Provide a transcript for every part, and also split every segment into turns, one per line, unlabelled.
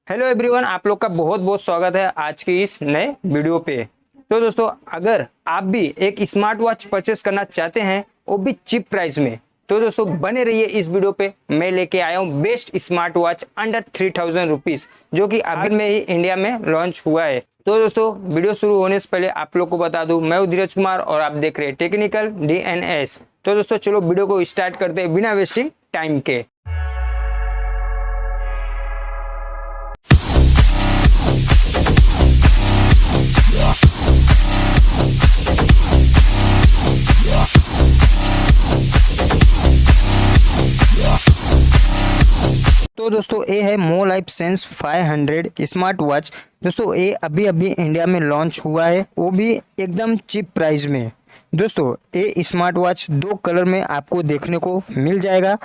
Hello everyone, आप लोग का बहुत बहुत स्वागत है आज की इस नए वीडियो पे। तो दोस्तों, अगर आप भी एक स्मार्ट वॉच परचेस करना चाहते हैं वो भी चीप प्राइस में, तो दोस्तों बने रहिए इस वीडियो पे। मैं लेके आया हूँ best smart watch under 3000 rupees, जो कि हाल में ही इंडिया में लॉन्च हुआ है। तो दोस्तों, वीडियो शुरू होने से पहले आप लोग को बता दूं, मैं हूं धीरज कुमार और आप देख रहे हैं टेक्निकल DNS। तो दोस्तों चलो वीडियो को स्टार्ट करते हैं बिना वेस्टिंग टाइम के। तो दोस्तों ये है मोलाइफ सेंस 500 स्मार्ट वॉच। दोस्तों ये अभी अभी इंडिया में लॉन्च हुआ है, वो भी एकदम चीप प्राइस में। दोस्तों ये स्मार्ट वॉच दो कलर में आपको देखने को मिल जाएगा,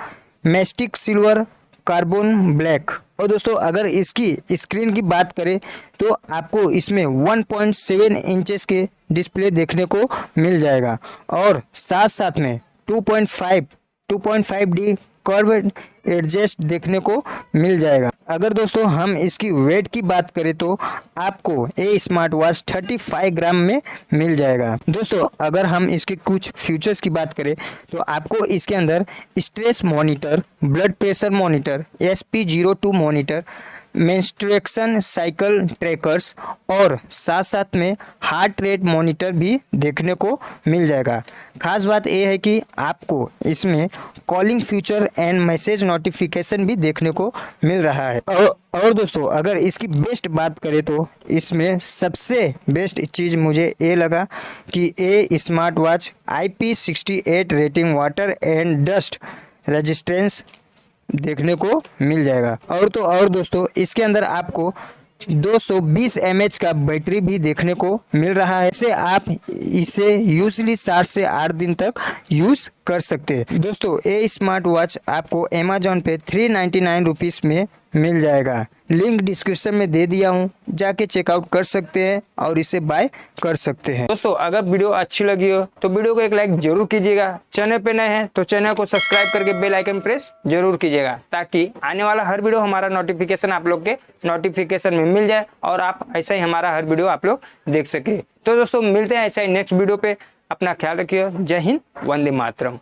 मैस्टिक सिल्वर, कार्बन ब्लैक। और दोस्तों अगर इसकी स्क्रीन की बात करें तो आपको इसमें 1.7 इंचेस के डिस्प्ले देखने को मिल जाएगा और साथ साथ में 2.5D कर्व एडजस्ट देखने को मिल जाएगा। अगर दोस्तों हम इसकी वेट की बात करें तो आपको ये स्मार्ट वॉच 35 ग्राम में मिल जाएगा। दोस्तों अगर हम इसके कुछ फीचर्स की बात करें तो आपको इसके अंदर stress monitor, blood pressure monitor, SP02 monitor, menstruation cycle trackers और साथ साथ में हार्ट रेट मॉनिटर भी देखने को मिल जाएगा। खास बात यह है कि आपको इसमें calling feature and message notification भी देखने को मिल रहा है। और दोस्तों अगर इसकी बेस्ट बात करें तो इसमें सबसे बेस्ट चीज़ मुझे ये लगा कि ये smart watch IP68 rating water and dust resistance देखने को मिल जाएगा। और दोस्तों इसके अंदर आपको 220 mAh का बैटरी भी देखने को मिल रहा है। इसे आप इसे यूजली 7 से 8 दिन तक यूज कर सकते हैं। दोस्तों ये स्मार्ट वॉच आपको अमेजोन पे 399 रुपीज़ में मिल जाएगा। लिंक डिस्क्रिप्शन में दे दिया हूँ, जाके चेकआउट कर सकते हैं और इसे बाय कर सकते हैं। दोस्तों अगर वीडियो अच्छी लगी हो तो वीडियो को एक लाइक जरूर कीजिएगा। चैनल पे नए हैं तो चैनल को सब्सक्राइब करके बेल आइकन प्रेस जरूर कीजिएगा, ताकि आने वाला हर वीडियो हमारा नोटिफिकेशन आप लोग के नोटिफिकेशन में मिल जाए और आप ऐसा ही हमारा हर वीडियो आप लोग देख सके। तो दोस्तों मिलते हैं ऐसा ही नेक्स्ट वीडियो पे। अपना ख्याल रखिए। जय हिंद, वंदे मातरम।